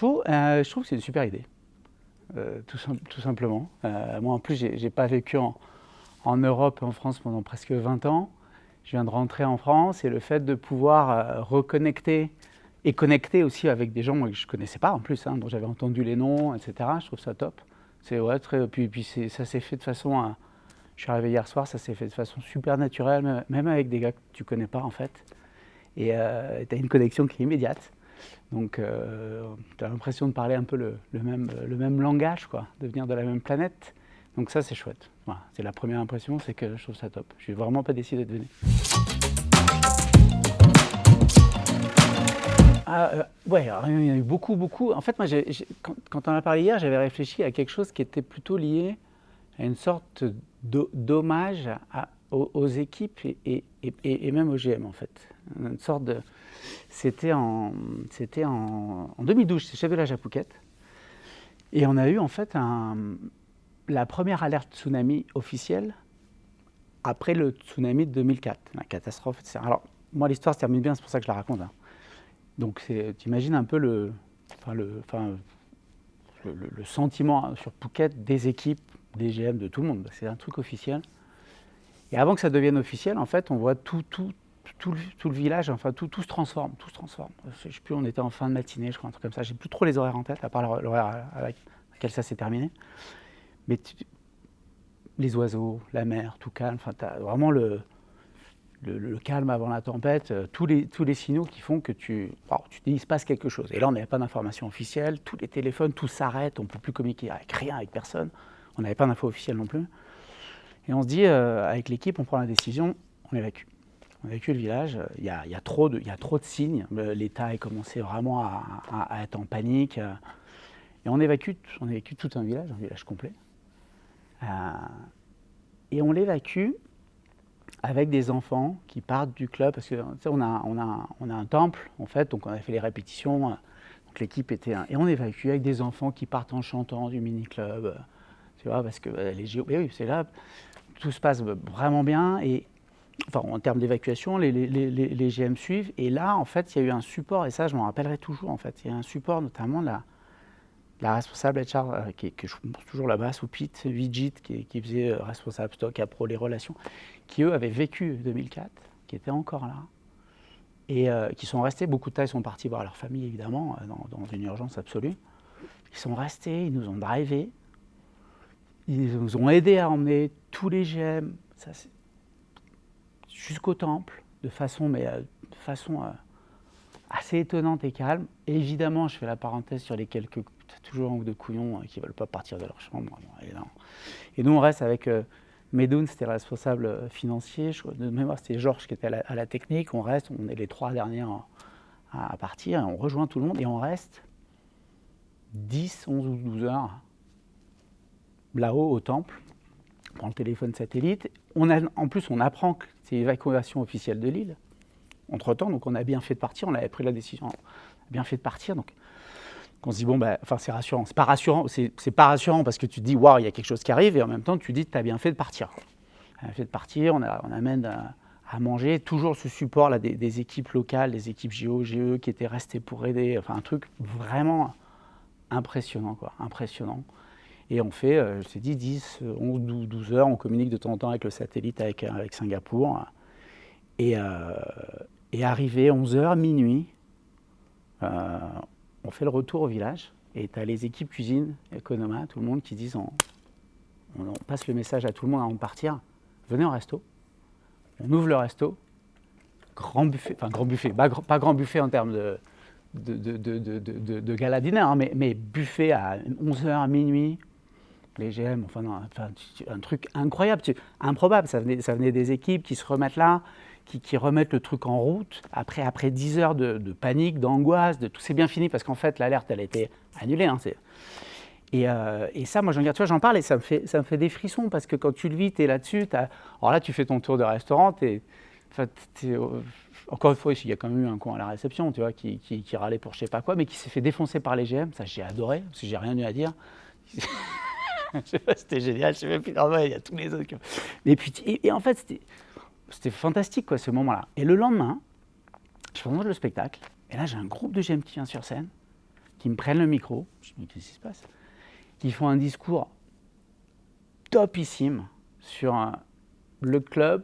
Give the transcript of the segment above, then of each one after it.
show, je trouve que c'est une super idée, tout simplement. Moi, en plus, j'ai pas vécu en Europe et en France pendant presque 20 ans. Je viens de rentrer en France et le fait de pouvoir reconnecter et connecter aussi avec des gens moi, que je ne connaissais pas en plus, dont j'avais entendu les noms, etc. Je trouve ça top. C'est puis ça s'est fait de façon... je suis arrivé hier soir, ça s'est fait de façon super naturelle, même avec des gars que tu ne connais pas en fait. Et tu as une connexion qui est immédiate. Donc tu as l'impression de parler un peu le même langage, quoi, de venir de la même planète. Donc ça, c'est chouette. Voilà, c'est la première impression, c'est que je trouve ça top. Je suis vraiment pas déçu d'être venu. Ouais, alors, il y en a eu beaucoup. En fait, moi, quand on en a parlé hier, j'avais réfléchi à quelque chose qui était plutôt lié à une sorte d'hommage aux équipes et même au GM, en fait. Une sorte de... C'était en 2012, j'étais chef de village à Phuket. Et on a eu, en fait, la première alerte tsunami officielle après le tsunami de 2004, la catastrophe, etc. Alors, moi, l'histoire se termine bien, c'est pour ça que je la raconte. Donc, tu imagines un peu le sentiment sur Phuket des équipes, des GM, de tout le monde. C'est un truc officiel. Et avant que ça devienne officiel, en fait, on voit tout le village, enfin, tout se transforme. Je ne sais plus, on était en fin de matinée, je crois, un truc comme ça. J'ai plus trop les horaires en tête, à part l'horaire à laquelle ça s'est terminé. Mais les oiseaux, la mer, tout calme. Enfin, tu as vraiment le calme avant la tempête, tous les signaux qui font que tu te dis il se passe quelque chose. Et là, on n'avait pas d'information officielle, tous les téléphones, tout s'arrête, on ne peut plus communiquer avec rien, avec personne. On n'avait pas d'infos officielles non plus. Et on se dit, avec l'équipe, on prend la décision, on évacue. On évacue le village, il y a trop de signes, l'État est commencé vraiment à être en panique. Et on évacue tout un village complet. Et on l'évacue avec des enfants qui partent du club, parce que on a un temple, en fait, donc on a fait les répétitions, donc l'équipe était... Et on évacue avec des enfants qui partent en chantant du mini-club, tu vois, parce que les JO, oui, c'est là, tout se passe vraiment bien, et enfin, en termes d'évacuation, les GM suivent, et là, en fait, il y a eu un support, et ça, je m'en rappellerai toujours, en fait, il y a un support, notamment de la responsable HR, qui je pense toujours là-bas, sous Pete, Vijit, qui faisait responsable stock, Apro, les relations, qui eux avaient vécu 2004, qui étaient encore là, et qui sont restés, beaucoup de temps, ils sont partis voir leur famille, évidemment, dans une urgence absolue. Ils sont restés, ils nous ont drivés, ils nous ont aidés à emmener tous les GM, jusqu'au temple, de façon assez étonnante et calme. Et évidemment, je fais la parenthèse sur les quelques, toujours un ou deux couillons qui ne veulent pas partir de leur chambre. Et nous, on reste avec Medoun, c'était le responsable financier. De mémoire, c'était Georges qui était à la technique. On reste, on est les 3 derniers à partir. On rejoint tout le monde et on reste 10, 11 ou 12 heures là-haut au temple. On prend le téléphone satellite. En plus, on apprend que c'est l'évacuation officielle de l'île. Entre-temps, donc on a bien fait de partir, on avait pris la décision, on a bien fait de partir, donc on se dit, c'est rassurant. C'est pas rassurant parce que tu te dis, waouh, il y a quelque chose qui arrive, et en même temps, tu te dis, tu as bien fait de partir. On a bien fait de partir, on amène à manger, toujours ce support là, des équipes locales, des équipes GO, GE qui étaient restées pour aider, enfin un truc vraiment impressionnant, quoi, impressionnant. Et on fait, je t'ai dit, 10, 11, 12 heures, on communique de temps en temps avec le satellite, avec Singapour. Et arrivé 11h, minuit, on fait le retour au village. Et tu as les équipes cuisine, Economa, tout le monde qui disent, on passe le message à tout le monde avant de partir, venez au resto. On ouvre le resto, grand buffet, pas grand buffet en termes de gala dîner, mais buffet à 11h, minuit. Les GM, un truc incroyable, improbable, ça venait des équipes qui se remettent là, qui remettent le truc en route, après 10 heures de panique, d'angoisse, de tout c'est bien fini, parce qu'en fait l'alerte elle a été annulée. Et ça, moi j'en parle et ça me fait des frissons, parce que quand tu le vis, tu es là-dessus, alors là tu fais ton tour de restaurant, encore une fois, il y a quand même eu un con à la réception, tu vois, qui râlait pour je sais pas quoi, mais qui s'est fait défoncer par les GM, ça j'ai adoré, parce que j'ai rien eu à dire. C'était génial, je sais même plus, il y a tous les autres. Et en fait, c'était fantastique, quoi, ce moment-là. Et le lendemain, je présente le spectacle, et là, j'ai un groupe de GM qui vient sur scène, qui me prennent le micro. Je me dis, qu'est-ce qui se passe? Ils font un discours topissime sur le club,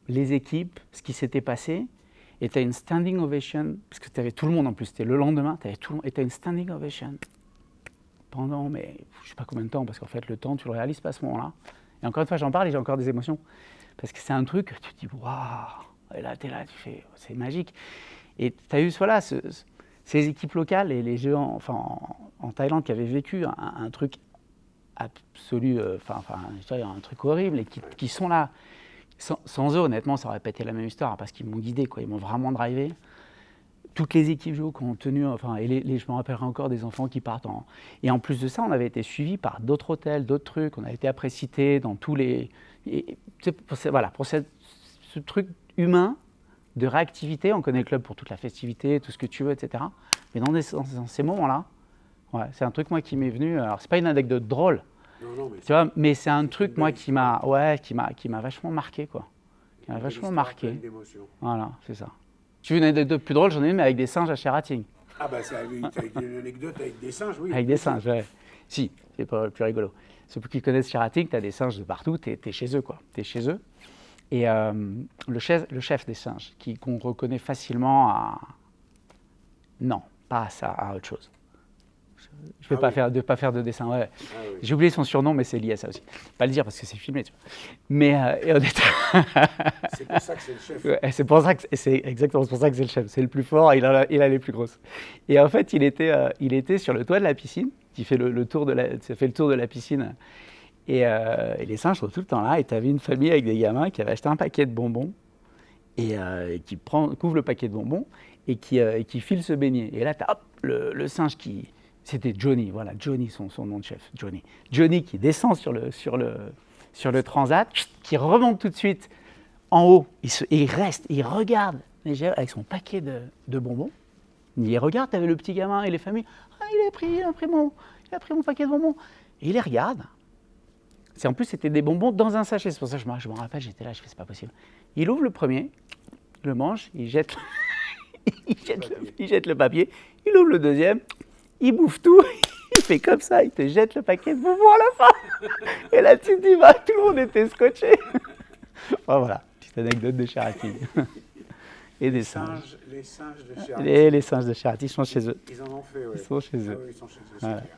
les équipes, ce qui s'était passé. Et tu as une standing ovation, parce que tu avais tout le monde en plus, c'était le lendemain, tu avais tout le monde, et tu as une standing ovation pendant, mais je ne sais pas combien de temps, parce qu'en fait, le temps, tu le réalises pas à ce moment-là. Et encore une fois, j'en parle et j'ai encore des émotions. Parce que c'est un truc, tu te dis, waouh, et là, tu es là, tu fais, c'est magique. Et tu as eu voilà, ces équipes locales et les jeux en Thaïlande qui avaient vécu un truc absolu, un truc horrible, et qui sont là. Sans eux, honnêtement, ça aurait pas été la même histoire, parce qu'ils m'ont guidé, quoi. Ils m'ont vraiment drivé. Toutes les équipes géo qui ont tenu, je me rappellerai encore des enfants qui partent Et en plus de ça, on avait été suivis par d'autres hôtels, d'autres trucs. On a été après cités dans tous les... pour ce truc humain de réactivité, on connaît le club pour toute la festivité, tout ce que tu veux, etc. Mais dans ces moments-là, ouais, c'est un truc, moi, qui m'est venu... Alors, c'est pas une anecdote drôle, mais c'est un truc, moi, qui m'a vachement marqué, quoi. Qui m'a vachement marqué. Voilà, c'est ça. Tu veux une anecdote plus drôle? J'en ai une, mais avec des singes à Sheraton. Ah bah c'est une anecdote avec des singes, oui. Avec des singes, ouais. Si, c'est pas le plus rigolo. Ceux qui connaissent Sheraton, tu as des singes de partout, tu es chez eux, quoi. Tu es chez eux. Et le chef des singes, qu'on reconnaît facilement à... Non, pas à ça, à autre chose. Je ne vais pas faire de dessin. Ouais. Ah, oui. J'ai oublié son surnom, mais c'est lié à ça aussi. Pas le dire parce que c'est filmé. Tu vois. Mais c'est pour ça que c'est le chef. Ouais, c'est exactement pour ça que c'est le chef. C'est le plus fort. Il a les plus grosses. Et en fait, il était sur le toit de la piscine. Il fait le tour de la piscine. Et les singes sont tout le temps là. Et tu avais une famille avec des gamins qui avaient acheté un paquet de bonbons et qui couvre le paquet de bonbons et qui file se baigner. Et là, tu as le singe qui... C'était Johnny, voilà, Johnny, son nom de chef, Johnny. Johnny qui descend sur le transat, qui remonte tout de suite en haut, il reste, il regarde les gens avec son paquet de bonbons. Il regarde, t'avais le petit gamin et les familles. Ah, il a pris mon paquet de bonbons. Et il les regarde. En plus, c'était des bonbons dans un sachet. C'est pour ça que je me rappelle, j'étais là, je fais, c'est pas possible. Il ouvre le premier, le mange, il jette le papier. Il ouvre le deuxième. Il bouffe tout, il fait comme ça, il te jette le paquet de bonbons à la fin. Et là, tu te dis, bah, tout le monde était scotché. Enfin, voilà, petite anecdote de Sheraton. Et des singes. Les singes de Sheraton. Les singes de Sheraton, ils sont chez eux. Ils en ont fait, oui. Ils sont chez eux. Ah oui, ils sont chez eux, voilà. c'est clair.